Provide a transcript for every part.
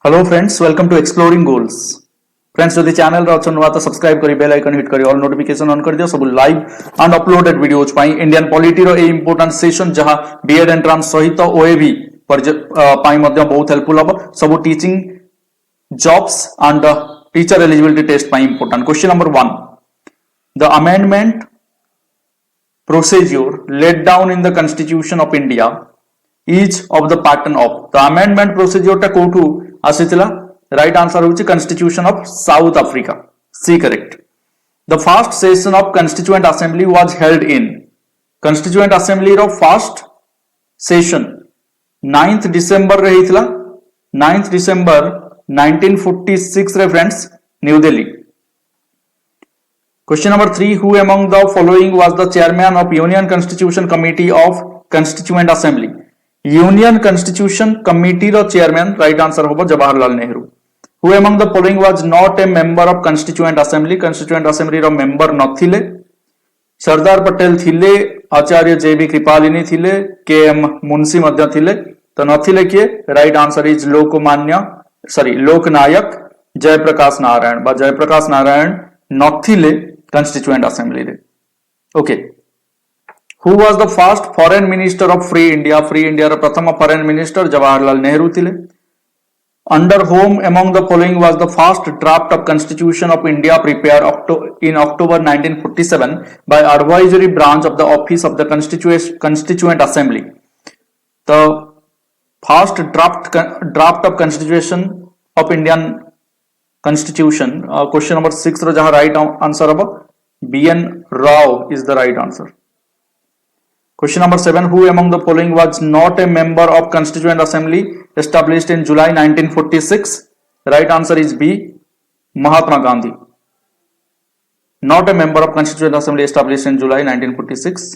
Hello friends, welcome to exploring goals. Friends, जदि channel रे अछन तो सब्सक्राइब करी बेल आइकन हिट करी ऑल नोटिफिकेशन ऑन कर दियो। सब लाइव एंड अपलोडेड वीडियोज पाई इंडियन पॉलिटी रो ए इंपोर्टेंट सेशन जहां बीएड एंट्रांस सहित ओएबी पाई मध्ये बहुत हेल्पफुल हबो। सब teaching jobs and teacher eligibility test पाई important. Question number 1, the amendment procedure laid down in the constitution of India is of the pattern of the amendment procedure टा कोठू आसीथिला। Right answer होची constitution of South Africa, C correct। the first session of constituent assembly was held in constituent assembly रो first session 9th December रे हितला 9th December 1946 रे friends new Delhi. Question number 3, who among the following was the chairman of Union Constitution Committee of Constituent Assembly? Union Constitution Committee रो chairman right answer होगा Jawaharlal Nehru. Who among the following was not a member of Constituent Assembly? Constituent Assembly row member नथिले। Sardar Patel थिले, आचार्य JB. Kripalani थिले, KM. Munshi मध्य थिले, तो नथिले किए? Right answer is लोकनायक जयप्रकाश नारायण बा Jayaprakash Narayan नथिले constituent assembly रे। Okay, who was the first foreign minister of free India? free India रो प्रथम foreign minister Jawaharlal Nehru थिले। under whom among the following was the first draft of constitution of India prepared in October 1947 by advisory branch of the office of the constituent assembly? the first draft of constitution of Indian constitution, question number 6 रो जहां right answer हबो BN Rao is the right answer। question number 7, who among the following was not a member of constituent assembly established in July 1946? right answer is B, Mahatma Gandhi, not a member of constituent assembly established in July 1946।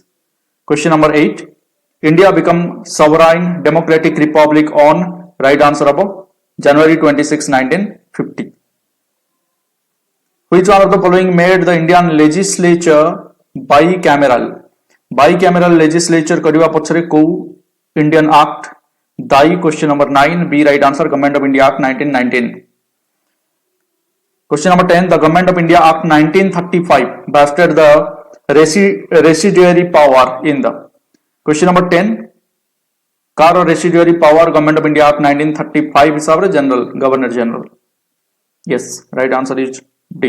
question number 8, India become sovereign democratic republic on right answer habo January 26, 1950। Which one of the following made the Indian legislature bicameral? Bicameral legislature करिवा पछरे को Indian Act Dai? question number 9, B right answer, Government of India Act 1919। question number 10, the Government of India Act 1935 vested the residuary power in the question number 10 car residuary power Government of India Act 1935 हिसाब रे general governor general. yes, right answer is D।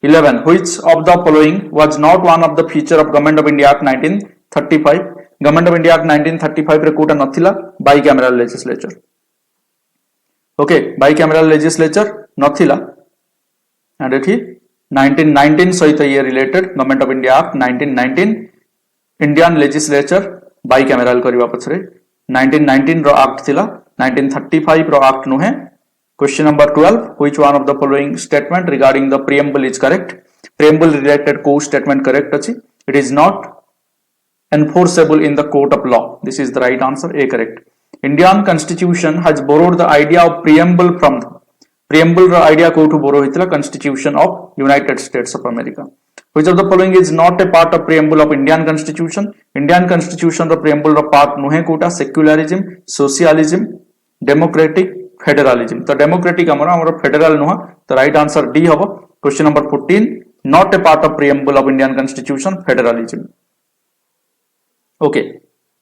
11, which of the following was not one of the feature of Government of India Act 1935? Government of India Act 1935 रे कोटा नथिला bicameral legislature। Okay, bicameral legislature नथिला and एठी 1919 सहित ये related Government of India Act 1919 Indian legislature bicameral करिवा पछरे 1919 रो एक्ट थिला, 1935 रो एक्ट नुहे। question number 12, which one of the following statement regarding the preamble is correct? preamble related co statement correct achi? it is not enforceable in the court of law, this is the right answer, A correct। Indian constitution has borrowed the idea of preamble from the preamble ro idea कोठु borrow हितला constitution of United States of America। which of the following is not a part of preamble of Indian constitution? Indian constitution ro preamble ro part नुहे कोटा secularism, socialism, democratic, federalism. तो democratic हमर federal नुह, तो right answer D हबो question number 14, not a part of preamble of Indian constitution federalism. Okay,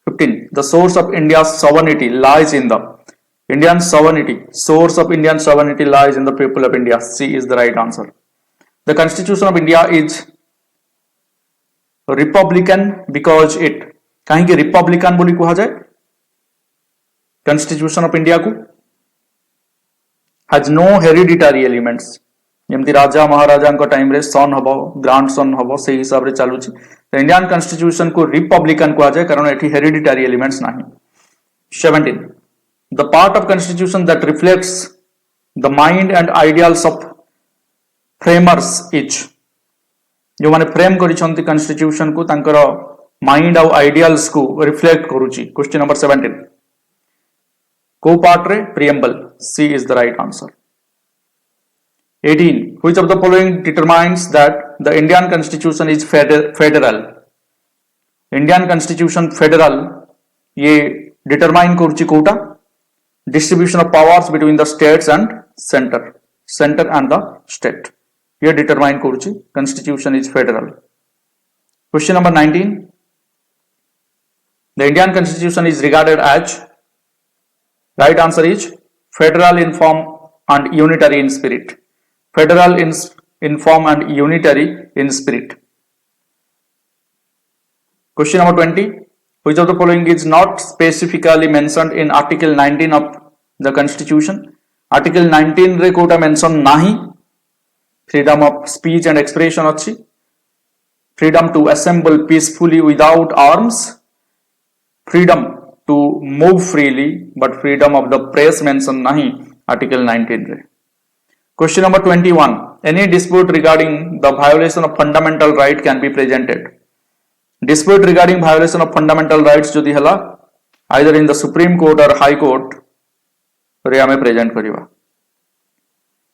15, the source of India sovereignty lies in the Indian sovereignty source of Indian sovereignty lies in the people of India, C is the right answer. The constitution of India is republican because it कहीं republican बोली कहा जाए constitution of India को has no hereditary elements, जेमती राजा महाराजा को time रे सन हबो grand सन हबो से हिसाब रे चालू छी। तो इंडियन कॉन्स्टिट्यूशन को रिपब्लिकन कहा जाए कारण एठी हेरिडिटरी एलिमेंट्स नाही। 17, the part of constitution that reflects the mind and ideals of framers is, जो माने फ्रेम करिसंती कॉन्स्टिट्यूशन को तांकर माइंड और आइडियल्स को रिफ्लेक्ट करूची। क्वेश्चन नंबर 17 को पार्ट रे preamble, C is the right answer। 18, which of the following determines that the Indian constitution is federal? Indian constitution federal ये डिटरमाइन करूची Kota distribution of powers between the states and center and the state ये determine करुची constitution is federal. Question number 19. The Indian constitution is regarded as, right answer is federal in form and unitary in spirit. Federal in form and unitary in spirit. Question number 20. Which of the following is not specifically mentioned in Article 19 of the Constitution? Article 19 रे Kota mention नाही. Freedom of speech and expression अच्छी. Freedom to assemble peacefully without arms. Freedom to move freely, but freedom of the press mention nahi Article 19 रे. Question number 21. Any dispute regarding the violation of fundamental right can be presented. Dispute regarding violation of fundamental rights jodi hela either in the Supreme Court or High Court रे हमें present करिवा.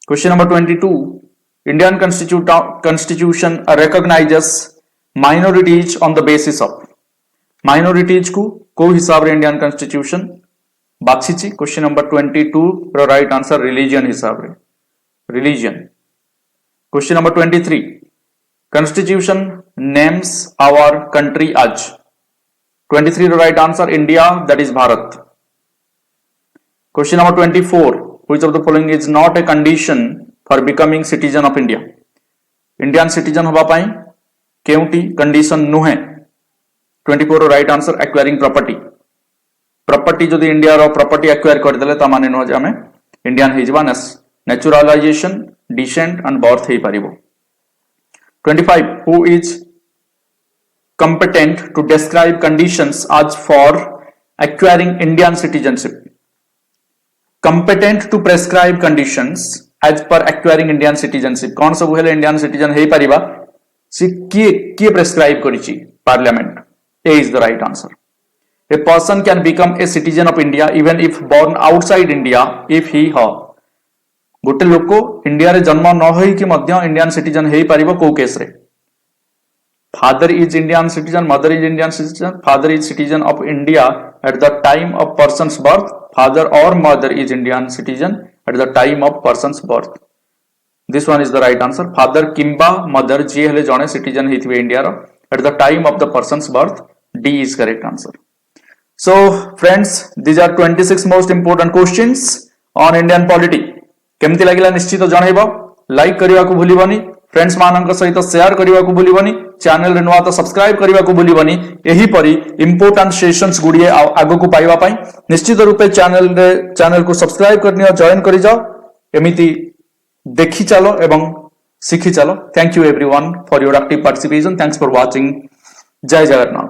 Question number 22. Indian Constitution recognizes minorities on the basis of. Minorities को हिसाब रे Indian constitution बाछिची. Question number 22 रो right answer religion हिसाब रे religion. Question number 23. Constitution names our country as. 23 रो right answer India, that is Bharat. Question number 24. Which of the following is not a condition for becoming citizen of India? Indian citizen होबा पाई केउटी condition नुहे. 24 रो right answer acquiring property. Property जदि India रो property acquire कर देले त माने न जे हमें इंडियन हे जबा नेचुरलाइजेशन, डिसेंट एंड बर्थ हे परिबो. 25. Who is competent to describe conditions as for acquiring Indian citizenship? Competent to prescribe conditions as per acquiring Indian citizenship. कौन सब हेले इंडियन सिटीजन हे परिबा से किए प्रेस्क्राइब करिछि? Parliament. A is the right answer. A person can become a citizen of India even if born outside India if he her. गोटे लोक India रे जन्म न होई कि मध्य इंडियन सिटीजन हे परिबो को केस रे? Father is Indian citizen, mother is Indian citizen. Father is citizen of India at the time of person's birth. Father और mother is Indian citizen at the time of person's birth. This one is the right answer. Father किंबा mother जी हेले जणे citizen हेथिबे India रो at the time of the person's birth. D is correct answer. So friends, these are 26 most important questions on Indian polity. केमती लागिला निश्चित जनइबो. Like करिवा को भूलिबनी. फ्रेंड्स मानक सहित शेयर करिवा को भूलिबनी. चैनल रे नुवा तो सब्सक्राइब करिवा को भूलिबनी. एही परी इंपोर्टेंट सेशंस गुडिए आगो को पाइबा पई निश्चित रूपे चैनल को सब्सक्राइब करनियो, जॉइन करि जाओ. एमिति देखि चलो एवं सीखि चलो. Thank you everyone for your active participation. Thanks for watching. जय जगन्नाथ.